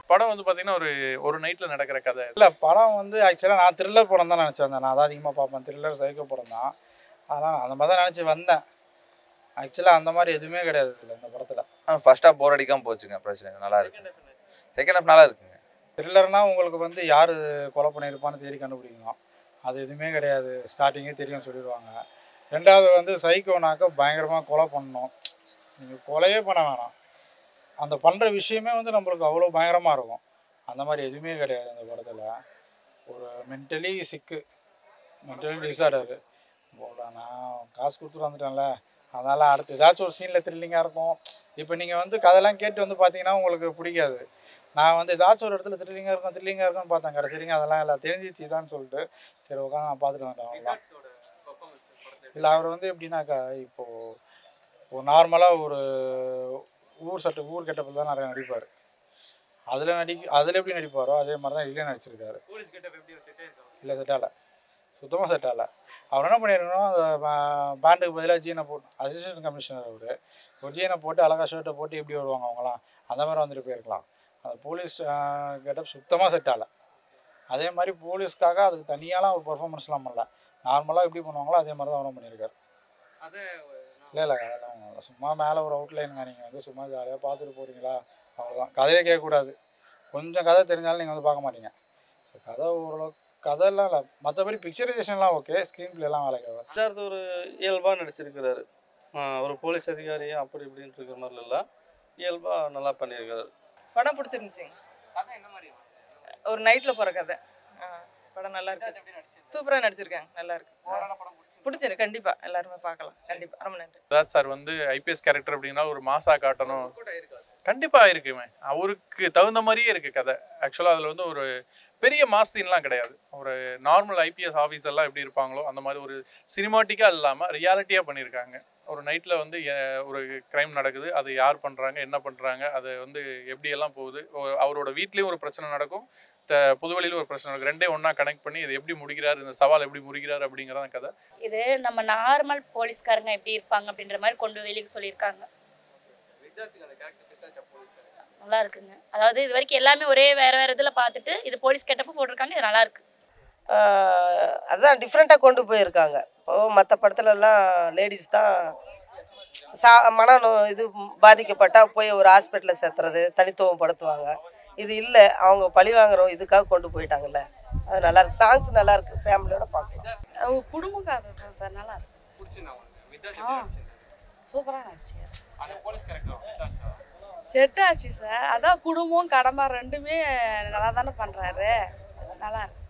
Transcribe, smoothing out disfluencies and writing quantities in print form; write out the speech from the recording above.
படம் வந்து பார்த்தீங்கன்னா ஒரு நைட்டில் நடக்கிற கதை இல்லை. படம் வந்து ஆக்சுவலாக நான் த்ரில்லர் படம் தான் நினச்சிருந்தேன். நான் அதான் அதிகமாக பார்ப்பேன், த்ரில்லர் சைக்கோ படம் தான். ஆனால் அந்த மாதிரி தான் நினச்சி வந்தேன். ஆக்சுவலாக அந்த மாதிரி எதுவுமே கிடையாது இல்லை இந்த படத்தில். ஃபர்ஸ்ட் ஹாஃப் போர் அடிக்காமல் போச்சுங்க, பிரச்சனை நல்லா இருக்கு. செகண்ட் ஹாஃப் நல்லா இருக்குங்க. த்ரில்லர்னால் உங்களுக்கு வந்து யார் கொலை பண்ணியிருப்பான்னு தேடி கண்டுபிடிக்கணும். அது எதுவுமே கிடையாது, ஸ்டார்டிங்கே தெரியும் சொல்லிடுவாங்க. ரெண்டாவது வந்து சைக்கோனாக்க பயங்கரமாக கொலை பண்ணணும். நீங்கள் கொலையே பண்ண வேணாம், அந்த பண்ணுற விஷயமே வந்து நம்மளுக்கு அவ்வளோ பயங்கரமாக இருக்கும். அந்த மாதிரி எதுவுமே கிடையாது அந்த படத்தில். ஒரு மென்டலி சிக்கு, மென்டலி டிஸார்டரு போல. நான் காசு கொடுத்துட்டு வந்துட்டேன்ல, அதனால் அடுத்து ஏதாச்சும் ஒரு சீனில் த்ரில்லிங்காக இருக்கும். இப்போ நீங்கள் வந்து கதையெல்லாம் கேட்டு வந்து பார்த்தீங்கன்னா உங்களுக்கு பிடிக்காது. நான் வந்து ஏதாச்சும் ஒரு இடத்துல த்ரில்லிங்காக இருக்கும்னு பார்த்தேன். கடைசிங்க அதெல்லாம் இல்லை, தெரிஞ்சிச்சு தான் சொல்லிட்டு சரி உட்காந்து நான் பார்த்துட்டு வந்துட்டேன். அவ்வளோதான். இல்லை அவர் வந்து எப்படின்னாக்கா இப்போது நார்மலாக ஒரு ஊர் கெட்டப்பில் தான் நிறையா நடிப்பார். அதில் எப்படி நடிப்பாரோ அதே மாதிரி தான் இதுலேயே நடிச்சிருக்காரு. இல்லை, செட்டால சுத்தமாக செட்டால. அவர் என்ன பண்ணியிருக்கணும், அந்த பேண்டுக்கு பதிலாக ஜீனை போட்டு, அசிஸ்டன்ட் கமிஷனர் அவர், ஒரு ஜீனை போட்டு அழகாக ஷர்ட்டை போட்டு எப்படி வருவாங்க அவங்களாம், அந்த மாதிரி வந்துட்டு போயிருக்கலாம். அந்த போலீஸ் கெட்டப் சுத்தமாக செட்டால. அதே மாதிரி போலீஸ்க்காக அதுக்கு தனியாலாம் ஒரு பர்ஃபார்மன்ஸ்லாம் பண்ணல, நார்மலாக எப்படி பண்ணுவாங்களோ அதே மாதிரி தான் அவரும் பண்ணியிருக்காரு. இல்லை அதெல்லாம் சும்மா மேலே ஒரு அவுட்லைனுங்க. நீங்கள் வந்து சும்மா ஜாலியாக பார்த்துட்டு போகிறீங்களா, அவ்வளோதான். கதையே கேட்கக்கூடாது. கொஞ்சம் கதை தெரிஞ்சாலும் நீங்கள் வந்து பார்க்க மாட்டீங்க. ஸோ கதை ஓரளவுக்கு கதையெல்லாம் இல்லை, மற்றபடி பிக்சரைசேஷன்லாம் ஓகே, ஸ்க்ரீன் பிளேலாம் வேலைக்கு ஆகும். சித்தார்த் ஒரு இயல்பாக நடிச்சிருக்கிறாரு. ஒரு போலீஸ் அதிகாரியும் அப்படி இப்படின்னு இருக்கிற மாதிரி இல்லை, இயல்பாக நல்லா பண்ணியிருக்காரு. படம் பிடிச்சிருந்துச்சிங்க. ஒரு நைட்டில் போகிற கதை. படம் நல்லா இருக்கு, சூப்பராக நடிச்சிருக்காங்க, நல்லா இருக்கு, பிடிச்சிருக்கு. கண்டிப்பாக எல்லாருமே பார்க்கலாம். கண்டிப்பாக ரொம்ப நன்றி. சித்தார்த் சார் வந்து ஐபிஎஸ் கேரக்டர் அப்படின்னா ஒரு மாசா காட்டணும், கண்டிப்பாக இருக்குமே. அவருக்கு தகுந்த மாதிரியே இருக்குது கதை. ஆக்சுவலாக அதில் வந்து ஒரு பெரிய மாஸ் சீன்லாம் கிடையாது. ஒரு நார்மல் ஐபிஎஸ் ஆஃபீஸர்லாம் எப்படி இருப்பாங்களோ அந்த மாதிரி ஒரு சினிமாட்டிக்காக இல்லாமல் ரியாலிட்டியாக பண்ணியிருக்காங்க. ஒரு நைட்டில் வந்து ஒரு க்ரைம் நடக்குது, அது யார் பண்ணுறாங்க, என்ன பண்ணுறாங்க, அது வந்து எப்படியெல்லாம் போகுது, அவரோட வீட்லேயும் ஒரு பிரச்சனை நடக்கும், புதுவெளியில் ஒரு பிரச்சனை நடக்கும். ரெண்டே ஒன்றா கனெக்ட் பண்ணி இது எப்படி முடிக்கிறார், இந்த சவால் எப்படி முடிக்கிறார் அப்படிங்கிறத கதை. இது நம்ம நார்மல் போலீஸ்காரங்க எப்படி இருப்பாங்க அப்படின்ற மாதிரி கொண்டு வெளியே சொல்லியிருக்காங்க. நல்லா இருக்குங்க. அதாவது இது வரைக்கும் எல்லாமே ஒரே வேறு இதில் பார்த்துட்டு இது போலீஸ் கெட்டப்போ போட்டிருக்காங்க, இது நல்லா இருக்கு. அதுதான் டிஃப்ரெண்ட்டாக கொண்டு போயிருக்காங்க. இப்போது மற்ற படத்துலலாம் லேடிஸ் தான் இது பாதிக்கப்பட்டால் போய் ஒரு ஹாஸ்பிட்டலில் சேர்த்துறது, தனித்துவம் படுத்துவாங்க. இது இல்லை, அவங்க பழி வாங்குறோம் இதுக்காக கொண்டு போயிட்டாங்கல்ல, அது நல்லாயிருக்கு. சாங்ஸ் நல்லாயிருக்கு, ஃபேமிலியோட பார்க்கலாம். குடும்ப கதை தான் சார், நல்லா இருக்கு. சூப்பராக நடிச்சு செட் ஆச்சு சார். அதான் குடும்பம் கடமை ரெண்டுமே நல்லா தானே பண்ணுறாரு, நல்லா இருக்கு.